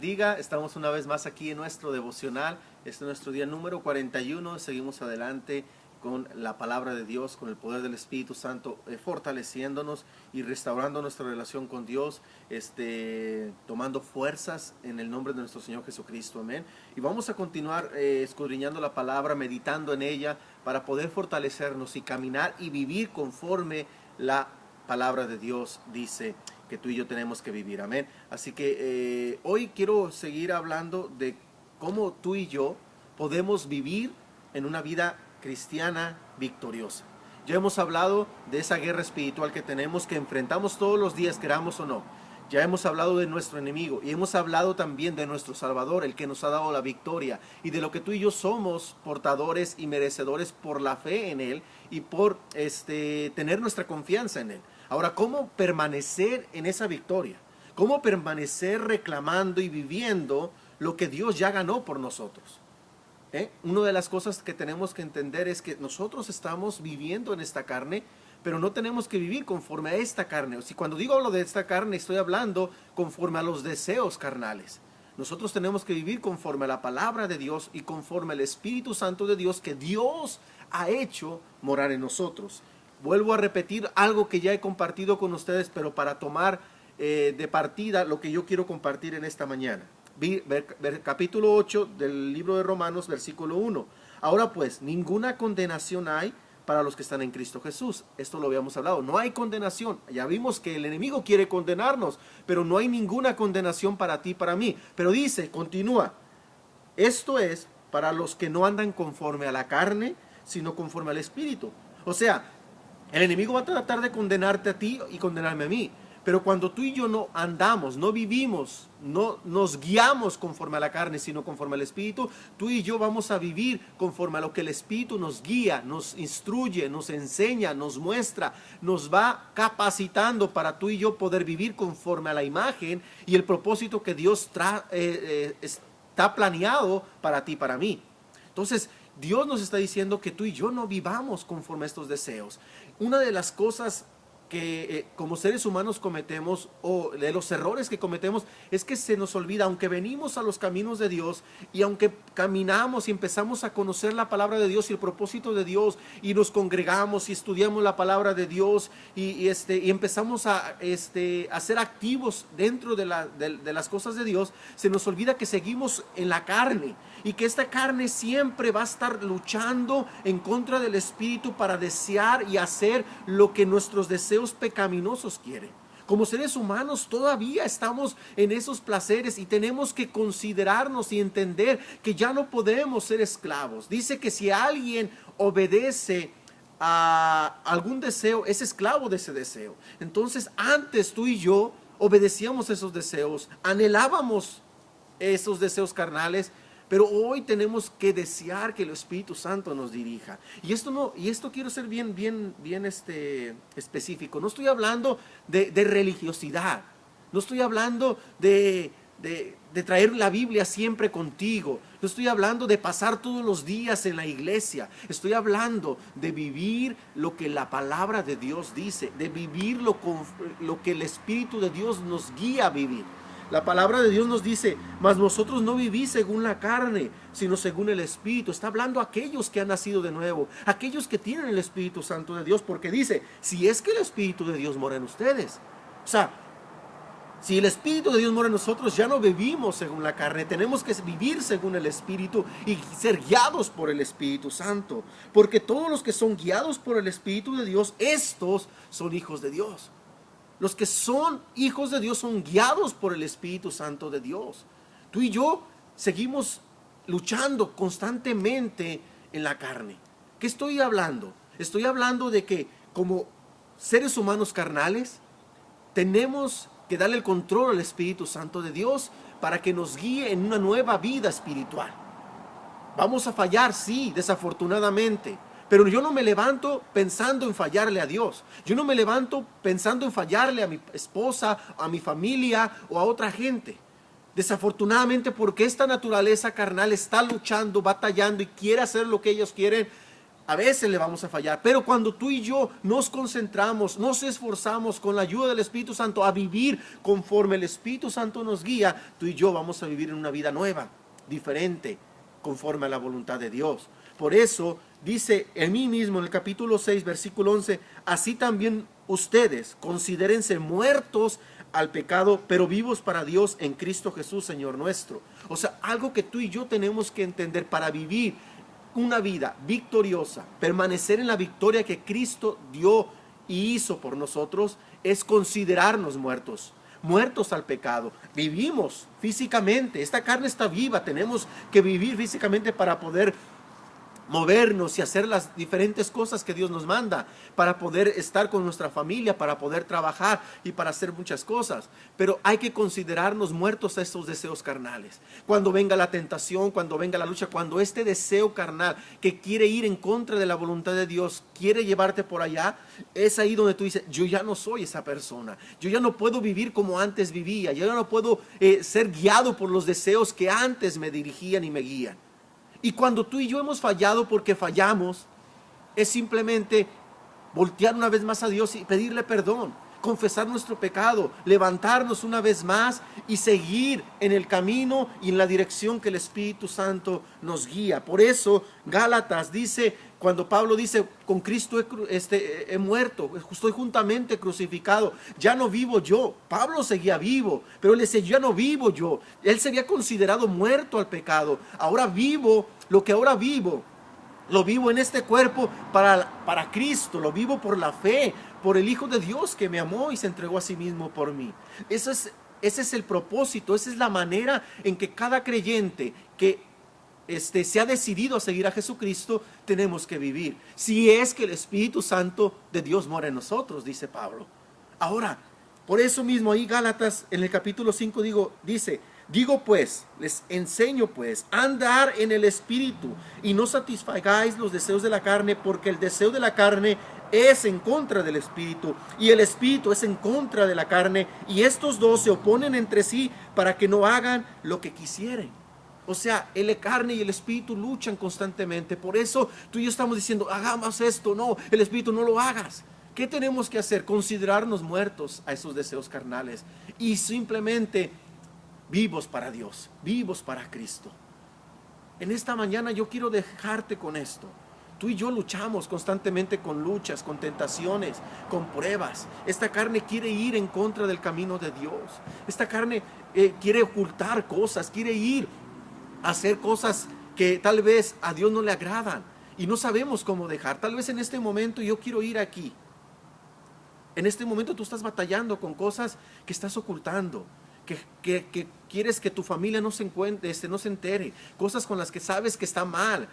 Diga, estamos una vez más aquí en nuestro devocional. Este es nuestro día número 41. Seguimos adelante con la palabra de Dios, con el poder del Espíritu Santo, fortaleciéndonos y restaurando nuestra relación con Dios, tomando fuerzas en el nombre de nuestro Señor Jesucristo. Amén. Y vamos a continuar escudriñando la palabra, meditando en ella, para poder fortalecernos y caminar y vivir conforme la palabra de Dios dice que tú y yo tenemos que vivir. Amén. Así que hoy quiero seguir hablando de cómo tú y yo podemos vivir en una vida cristiana victoriosa. Ya hemos hablado de esa guerra espiritual que tenemos, que enfrentamos todos los días, queramos o no. Ya hemos hablado de nuestro enemigo y hemos hablado también de nuestro Salvador, el que nos ha dado la victoria, y de lo que tú y yo somos portadores y merecedores por la fe en Él y por tener nuestra confianza en Él. Ahora, ¿cómo permanecer en esa victoria? ¿Cómo permanecer reclamando y viviendo lo que Dios ya ganó por nosotros? Una de las cosas que tenemos que entender es que nosotros estamos viviendo en esta carne, pero no tenemos que vivir conforme a esta carne. O sea, cuando digo hablo de esta carne, estoy hablando conforme a los deseos carnales. Nosotros tenemos que vivir conforme a la palabra de Dios y conforme al Espíritu Santo de Dios que Dios ha hecho morar en nosotros. Vuelvo a repetir algo que ya he compartido con ustedes, pero para tomar de partida lo que yo quiero compartir en esta mañana. Capítulo 8 del libro de Romanos, versículo 1. Ahora pues, ninguna condenación hay para los que están en Cristo Jesús. Esto lo habíamos hablado. No hay condenación. Ya vimos que el enemigo quiere condenarnos, pero no hay ninguna condenación para ti, para mí. Pero dice, continúa, esto es para los que no andan conforme a la carne, sino conforme al Espíritu. O sea, el enemigo va a tratar de condenarte a ti y condenarme a mí. Pero cuando tú y yo no andamos, no vivimos, no nos guiamos conforme a la carne, sino conforme al Espíritu, tú y yo vamos a vivir conforme a lo que el Espíritu nos guía, nos instruye, nos enseña, nos muestra, nos va capacitando para tú y yo poder vivir conforme a la imagen y el propósito que Dios está planeado para ti, para mí. Entonces, Dios nos está diciendo que tú y yo no vivamos conforme a estos deseos. Una de las cosas que como seres humanos cometemos, o de los errores que cometemos, es que se nos olvida, aunque venimos a los caminos de Dios y aunque caminamos y empezamos a conocer la palabra de Dios y el propósito de Dios y nos congregamos y estudiamos la palabra de Dios y empezamos a ser activos dentro de las cosas de Dios, se nos olvida que seguimos en la carne y que esta carne siempre va a estar luchando en contra del Espíritu para desear y hacer lo que nuestros deseos pecaminosos quieren. Como seres humanos todavía estamos en esos placeres y tenemos que considerarnos y entender que ya no podemos ser esclavos. Dice que si alguien obedece a algún deseo, es esclavo de ese deseo. Entonces, antes tú y yo obedecíamos esos deseos, anhelábamos esos deseos carnales, pero hoy tenemos que desear que el Espíritu Santo nos dirija. Y esto quiero ser bien específico. No estoy hablando de religiosidad. No estoy hablando de traer la Biblia siempre contigo. No estoy hablando de pasar todos los días en la iglesia. Estoy hablando de vivir lo que la palabra de Dios dice, de vivir lo que el Espíritu de Dios nos guía a vivir. La palabra de Dios nos dice, mas vosotros no vivís según la carne, sino según el Espíritu. Está hablando a aquellos que han nacido de nuevo, aquellos que tienen el Espíritu Santo de Dios, porque dice, si es que el Espíritu de Dios mora en ustedes. O sea, si el Espíritu de Dios mora en nosotros, ya no vivimos según la carne, tenemos que vivir según el Espíritu y ser guiados por el Espíritu Santo. Porque todos los que son guiados por el Espíritu de Dios, estos son hijos de Dios. Los que son hijos de Dios son guiados por el Espíritu Santo de Dios. Tú y yo seguimos luchando constantemente en la carne. ¿Qué estoy hablando? Estoy hablando de que como seres humanos carnales tenemos que darle el control al Espíritu Santo de Dios para que nos guíe en una nueva vida espiritual. Vamos a fallar, sí, desafortunadamente. Pero yo no me levanto pensando en fallarle a Dios. Yo no me levanto pensando en fallarle a mi esposa, a mi familia o a otra gente. Desafortunadamente, porque esta naturaleza carnal está luchando, batallando y quiere hacer lo que ellos quieren, A veces le vamos a fallar, pero cuando tú y yo nos concentramos, nos esforzamos con la ayuda del Espíritu Santo a vivir conforme el Espíritu Santo nos guía, tú y yo vamos a vivir en una vida nueva, diferente, conforme a la voluntad de Dios. Por eso dice en mí mismo en el capítulo 6, versículo 11, así también ustedes considérense muertos al pecado, pero vivos para Dios en Cristo Jesús, Señor nuestro. O sea, algo que tú y yo tenemos que entender para vivir una vida victoriosa, permanecer en la victoria que Cristo dio y hizo por nosotros, es considerarnos muertos, muertos al pecado. Vivimos físicamente, esta carne está viva, tenemos que vivir físicamente para poder movernos y hacer las diferentes cosas que Dios nos manda, para poder estar con nuestra familia, para poder trabajar y para hacer muchas cosas. Pero hay que considerarnos muertos a estos deseos carnales. Cuando venga la tentación, cuando venga la lucha, cuando este deseo carnal que quiere ir en contra de la voluntad de Dios, quiere llevarte por allá, es ahí donde tú dices, yo ya no soy esa persona, yo ya no puedo vivir como antes vivía, yo ya no puedo ser guiado por los deseos que antes me dirigían y me guían. Y cuando tú y yo hemos fallado porque fallamos, es simplemente voltear una vez más a Dios y pedirle perdón, confesar nuestro pecado, levantarnos una vez más y seguir en el camino y en la dirección que el Espíritu Santo nos guía. Por eso Gálatas dice, cuando Pablo dice, con Cristo he muerto, estoy juntamente crucificado, ya no vivo yo. Pablo seguía vivo, pero él decía, ya no vivo yo. Él se había considerado muerto al pecado. Ahora vivo, lo que ahora vivo, lo vivo en este cuerpo para Cristo, lo vivo por la fe, por el Hijo de Dios que me amó y se entregó a sí mismo por mí. Ese es el propósito, esa es la manera en que cada creyente que se ha decidido a seguir a Jesucristo, tenemos que vivir. Si es que el Espíritu Santo de Dios mora en nosotros, dice Pablo. Ahora, por eso mismo ahí Gálatas en el capítulo 5 dice, digo pues, les enseño pues, a andar en el Espíritu y no satisfagáis los deseos de la carne, porque el deseo de la carne es en contra del Espíritu y el Espíritu es en contra de la carne, y estos dos se oponen entre sí para que no hagan lo que quisieren. O sea, la carne y el Espíritu luchan constantemente. Por eso tú y yo estamos diciendo, hagamos esto. No, el Espíritu no lo hagas. ¿Qué tenemos que hacer? Considerarnos muertos a esos deseos carnales y simplemente vivos para Dios, vivos para Cristo. En esta mañana yo quiero dejarte con esto. Tú y yo luchamos constantemente con luchas, con tentaciones, con pruebas. Esta carne quiere ir en contra del camino de Dios. Esta carne quiere ocultar cosas, quiere ir a hacer cosas que tal vez a Dios no le agradan y no sabemos cómo dejar. Tal vez en este momento yo quiero ir aquí. En este momento tú estás batallando con cosas que estás ocultando, que quieres que tu familia no se encuentre, no se entere, cosas con las que sabes que está mal.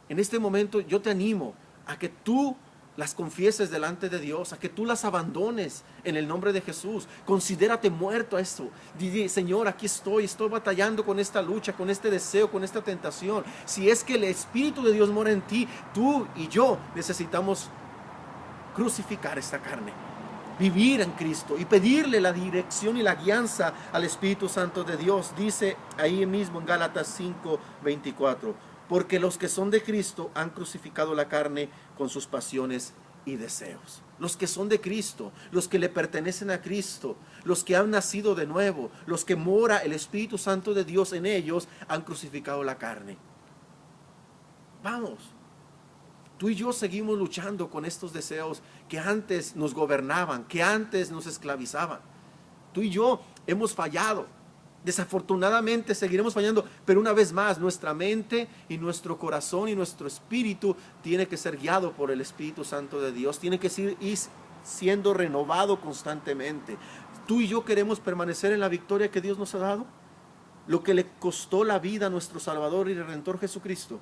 En este momento yo te animo a que tú las confieses delante de Dios, a que tú las abandones en el nombre de Jesús. Considérate muerto a esto. Dile, Señor, aquí estoy batallando con esta lucha, con este deseo, con esta tentación. Si es que el Espíritu de Dios mora en ti, tú y yo necesitamos crucificar esta carne, vivir en Cristo y pedirle la dirección y la guianza al Espíritu Santo de Dios. Dice ahí mismo en Gálatas 5:24, porque los que son de Cristo han crucificado la carne con sus pasiones y deseos. Los que son de Cristo, los que le pertenecen a Cristo, los que han nacido de nuevo, los que mora el Espíritu Santo de Dios en ellos, han crucificado la carne. Vamos, tú y yo seguimos luchando con estos deseos que antes nos gobernaban, que antes nos esclavizaban. Tú y yo hemos fallado. Desafortunadamente seguiremos fallando, pero una vez más nuestra mente y nuestro corazón y nuestro espíritu tiene que ser guiado por el Espíritu Santo de Dios, tiene que ir siendo renovado constantemente. Tú y yo queremos permanecer en la victoria que Dios nos ha dado, lo que le costó la vida a nuestro Salvador y Redentor Jesucristo.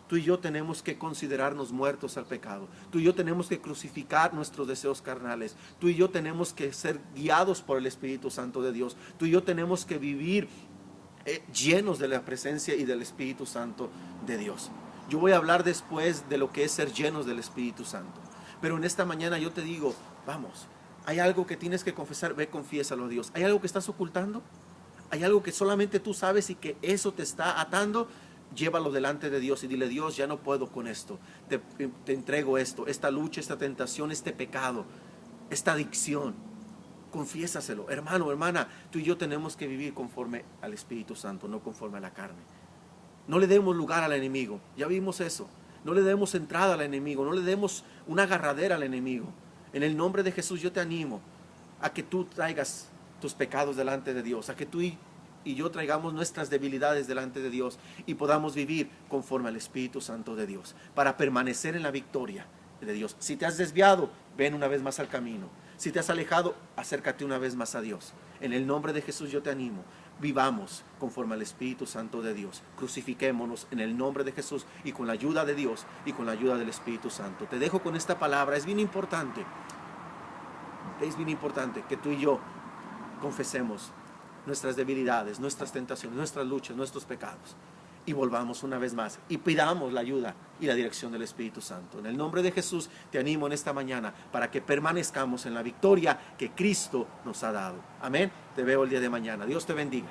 Tú y yo tenemos que considerarnos muertos al pecado. Tú y yo tenemos que crucificar nuestros deseos carnales. Tú y yo tenemos que ser guiados por el Espíritu Santo de Dios. Tú y yo tenemos que vivir llenos de la presencia y del Espíritu Santo de Dios. Yo voy a hablar después de lo que es ser llenos del Espíritu Santo. Pero en esta mañana yo te digo, vamos, hay algo que tienes que confesar, ve, confiésalo a Dios. ¿Hay algo que estás ocultando? ¿Hay algo que solamente tú sabes y que eso te está atando? Llévalo delante de Dios y dile: Dios, ya no puedo con esto. Te entrego esto, esta lucha, esta tentación, este pecado, esta adicción. Confiésaselo. Hermano, hermana, tú y yo tenemos que vivir conforme al Espíritu Santo, no conforme a la carne. No le demos lugar al enemigo. Ya vimos eso. No le demos entrada al enemigo. No le demos una agarradera al enemigo. En el nombre de Jesús yo te animo a que tú traigas tus pecados delante de Dios, a que tú y yo traigamos nuestras debilidades delante de Dios y podamos vivir conforme al Espíritu Santo de Dios, para permanecer en la victoria de Dios. Si te has desviado, ven una vez más al camino. Si te has alejado, acércate una vez más a Dios. En el nombre de Jesús yo te animo. Vivamos conforme al Espíritu Santo de Dios. Crucifiquémonos en el nombre de Jesús y con la ayuda de Dios y con la ayuda del Espíritu Santo. Te dejo con esta palabra. Es bien importante que tú y yo confesemos nuestras debilidades, nuestras tentaciones, nuestras luchas, nuestros pecados, y volvamos una vez más y pidamos la ayuda y la dirección del Espíritu Santo. En el nombre de Jesús te animo en esta mañana para que permanezcamos en la victoria que Cristo nos ha dado. Amén. Te veo el día de mañana. Dios te bendiga.